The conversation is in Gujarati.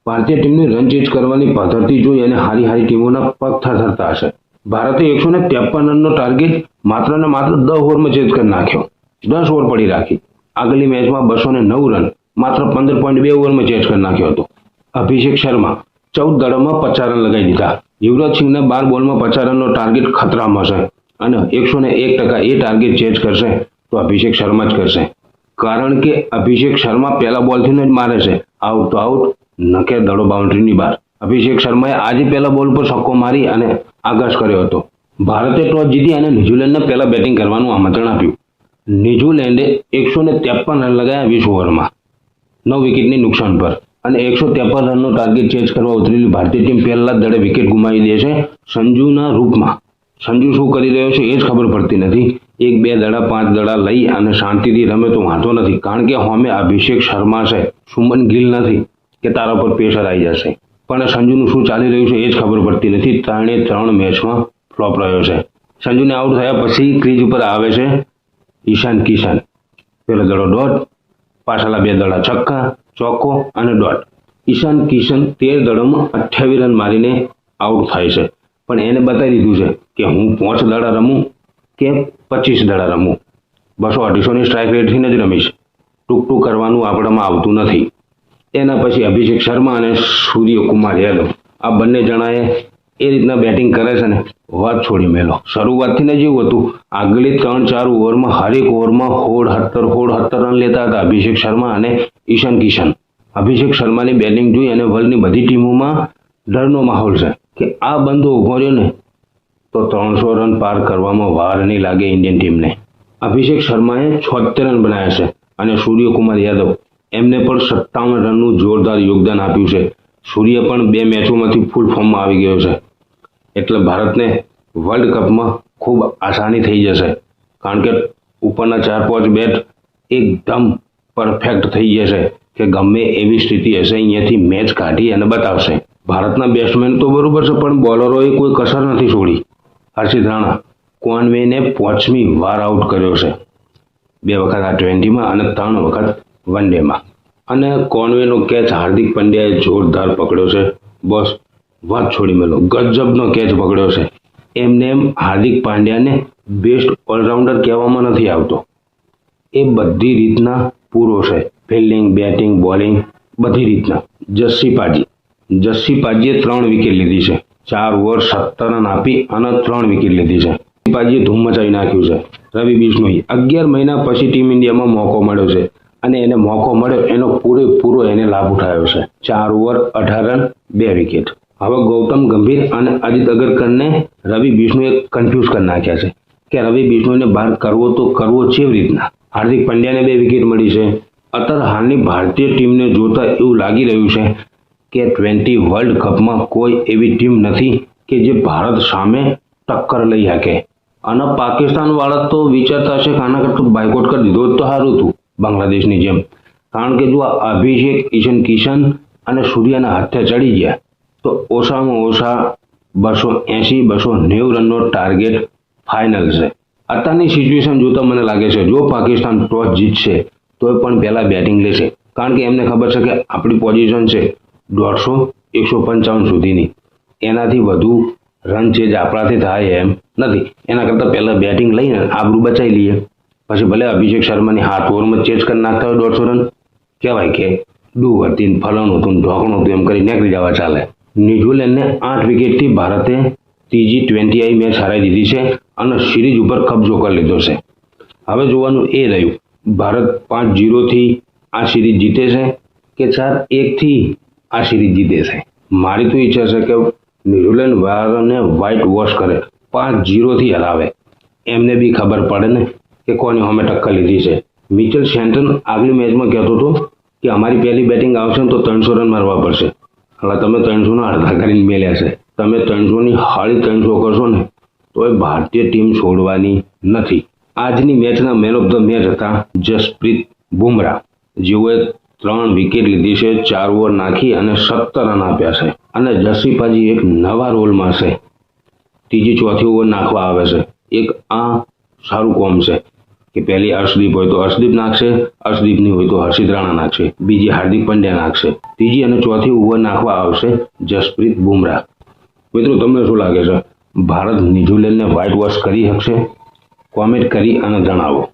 ભારતીય ટીમની રન ચેઝ કરવાની પદ્ધતિ જોઈ અને હારી હારી ટીમોના પગ થરથરતા હશે. ભારતે 153 રનનો ટાર્ગેટ માત્ર ને માત્ર 10 ઓવરમાં ચેઝ કરી નાખ્યો. 10 ઓવર પડી રાખી. આગળની મેચમાં 209 રન માત્ર 15.2 ઓવરમાં ચેઝ કરી નાખ્યો હતો. અભિષેક શર્મા 14 દળોમાં 50 રન લગાવી દીધા. યુવરાજ સિંહના 12 બોલમાં 50 રનનો ટાર્ગેટ ખતરામાં છે અને 101% એ ટાર્ગેટ ચેઝ કરશે તો અભિષેક શર્મા જ કરશે. કારણ કે અભિષેક શર્મા પહેલા બોલથી જ મારે છે. આઉટ તો આઉટ, નકે દડો બાઉન્ડ્રીની બહાર. અભિષેક શર્માએ આજે પહેલા બોલ પર છક્કો મારી અને આગાશ કર્યો હતો. ભારતે ટોસ જીતી અને ન્યુઝીલેન્ડને પહેલા બેટિંગ કરવાનું આમંત્રણ આપ્યું. ન્યુઝીલેન્ડે 153 રન લગાવ્યા 20 ઓવરમાં 9 વિકેટની નુકસાન પર અને 153 રનનો ટાર્ગેટ ચેઝ કરવા ઉતરેલી ભારતીય ટીમ પહેલા દડે વિકેટ ગુમાવી દે છે સંજુના રૂપમાં. સંજુ શું કરી રહ્યો છે એ જ ખબર પડતી નથી. 1-2 દડા 5 દડા લઈ અને શાંતિથી રમે તો વાંધો નથી, કારણ કે હોમે અભિષેક શર્મા છે, શુમન ગિલ નથી કે તારા પર પ્રેશર આવી જશે. પણ સંજુનું શું ચાલી રહ્યું છે એ જ ખબર પડતી નથી. 3 મેચમાં ફ્લોપ રહ્યો છે. સંજુને આઉટ થયા પછી ક્રીઝ ઉપર આવે છે ઈશાન કિશન. પેલો દડો ડોટ, પાછળના 2 દડા છક્કા, ચોક્કો અને ડોટ. ઈશાન કિશન 13 દડોમાં 28 રન મારીને આઉટ થાય છે. પણ એને બતાવી દીધું છે કે હું 5 દડા રમું કે 25 દડા રમું, 200-250ની સ્ટ્રાઇક રેટથી જ રમીશ. ટૂંક કરવાનું આપણામાં આવતું નથી. એના પછી અભિષેક શર્મા અને સૂર્યકુમાર યાદવ આ બંને જણાએ એ રીતના બેટિંગ કરે છે ને વાત છોડી મેલો. શરૂઆતથી ને જેવું હતું, આગલી 3-4 ઓવરમાં હરેક ઓવરમાં 16-17 રન લેતા હતા અભિષેક શર્મા અને ઈશાન કિશન. અભિષેક શર્માની બેટિંગ જોઈ અને વર્લ્ડની બધી ટીમોમાં ડરનો માહોલ છે કે આ બંદો ઉભો રહ્યો ને તો 300 રન પાર કરવામાં વાર નહીં લાગે ઇન્ડિયન ટીમને. અભિષેક શર્માએ 76 રન બનાવ્યા છે અને સૂર્યકુમાર યાદવ એમને પણ 57 રનનું જોરદાર યોગદાન આપ્યું છે. સૂર્ય પણ 2 મેચોમાંથી ફૂલ ફોર્મમાં આવી ગયો છે. એટલે ભારતને વર્લ્ડ કપમાં ખૂબ આસાની થઈ જશે, કારણ કે ઉપરના 4-5 બેટ એકદમ પરફેક્ટ થઈ જશે કે ગમે એવી સ્થિતિ હશે અહીંયાથી મેચ કાઢી અને બતાવશે. ભારતના બેટ્સમેન તો બરોબર છે, પણ બોલરોએ કોઈ કસર નથી છોડી. હર્ષિત રાણા કોનવેને 5મી વાર આઉટ કર્યો છે, 2 વખત આ 20માં અને 3 વખત વન ડેમાં. અને કોનવેનો કેચ હાર્દિક પંડ્યાએ જોરદાર પકડ્યો છે. બસ વાત છોડી મેલો, ગજબનો કેચ પકડ્યો છે. એમને એમ હાર્દિક પાંડ્યાને બેસ્ટ ઓલરાઉન્ડર કહેવામાં નથી આવતો. એ બધી રીતના પૂરો છે, ફિલ્ડિંગ, બેટિંગ, બોલિંગ બધી રીતના. જસ્સી પાજીએ 3 વિકેટ લીધી છે. 4 ઓવર 17 રન આપી અને 3 વિકેટ લીધી છે. પાજીએ ધૂમ મચાવી નાખ્યું છે. રવિ બિશ્નોઈ 11 મહિના પછી ટીમ ઇન્ડિયામાં મોકો મળ્યો છે અને એને મોકો મળ્યો એનો પૂરેપૂરો એને લાભ ઉઠાવ્યો છે. 4 ઓવર 18 રન 2 વિકેટ. હવે ગૌતમ ગંભીર અને અજીત અગરકરને રવિ બિશ્નોઈએ કન્ફ્યુઝ કરી નાખ્યા છે કે રવિ બિશ્નોઈને બહાર કરવો તો કરવો કેવી રીતના. હાર્દિક પંડ્યાને 2 વિકેટ મળી છે. અત્યારે હાલની ભારતીય ટીમને જોતા એવું લાગી રહ્યું છે કે T20 વર્લ્ડ કપમાં કોઈ એવી ટીમ નથી કે જે ભારત સામે ટક્કર લઈ શકે. અને પાકિસ્તાન વાળા તો વિચારતા હશે કે આના કરતાં બાયકોટ કરી દીધો તો સારું હતું બાંગ્લાદેશની જેમ. કારણ કે જો આ અભિષેક, ઈશાન કિશન અને સૂર્યના હાથે ચડી ગયા તો ઓછામાં ઓછા 280-290 રનનો ટાર્ગેટ ફાઇનલ છે. અત્યારની સિચ્યુએશન જોતા મને લાગે છે જો પાકિસ્તાન ટોસ જીતશે તો પણ પહેલા બેટિંગ લેશે, કારણ કે એમને ખબર છે કે આપણી પોઝિશન છે 150-155 સુધીની. એનાથી વધુ રન ચેઝ આપણાથી થાય એમ નથી. એના કરતાં પહેલાં બેટિંગ લઈને આબરૂ બચાવી લઈએ, પછી ભલે અભિષેક શર્માની 7 ઓવરમાં ચેઝ કરી નાખતા હોય 150 રન, કહેવાય કે ડૂ હતી, ફલાણું હતું, ઢોકણું હતું એમ કરી નીકળી જવા ચાલે. ન્યુઝીલેન્ડને 8 વિકેટથી ભારતે ત્રીજી T20 મેચ હરાવી દીધી છે અને સિરીઝ ઉપર કબજો કરી લીધો છે. હવે જોવાનું એ રહ્યું ભારત 5-0થી આ સિરીઝ જીતે છે કે 4-1થી આ સિરીઝ જીતે છે. મારી તો ઈચ્છા છે કે ન્યુઝીલેન્ડ વાળાને વ્હાઇટ વોશ કરે, 5-0થી હરાવે. એમને બી ખબર પડે ને કે કોની અમે ટક્કર લીધી છે. મિચેલ સેન્ટન આગલી મેચમાં કહેતો હતો કે અમારી પહેલી બેટિંગ આવશે ને તો 300 રન મારવા પડશે. હવે તમે 300ના અડધા કરીને મેલ્યા છે. તમે 300ની 350 કરશો ને તો એ ભારતીય ટીમ છોડવાની નથી. આજની મેચના મેન ઓફ ધ મેચ હતા જસપ્રીત બુમરાહ, જેઓએ 3 વિકેટ લીધી છે, 4 ઓવર નાખી અને 17 રન આપ્યા છે. અને જસ્સી પાજી એક નવા રોલમાં છે, 3જી-4થી ઓવર નાખવા આવે છે. એક આ સારું કોમ છે. કે પહેલી અર્શદીપ હોય તો અર્શદીપ નાખશે, અર્શદીપની હોય તો હર્ષિત રાણા નાખશે, બીજી હાર્દિક પંડ્યા નાખશે, ત્રીજી અને ચોથી ઓવર નાખવા આવશે જસપ્રીત બુમરાહ. મિત્રો તમને શું લાગે છે, ભારત ન્યુઝીલેન્ડને વ્હાઇટ વોશ કરી શકશે? કોમેન્ટ કરી અને જણાવો.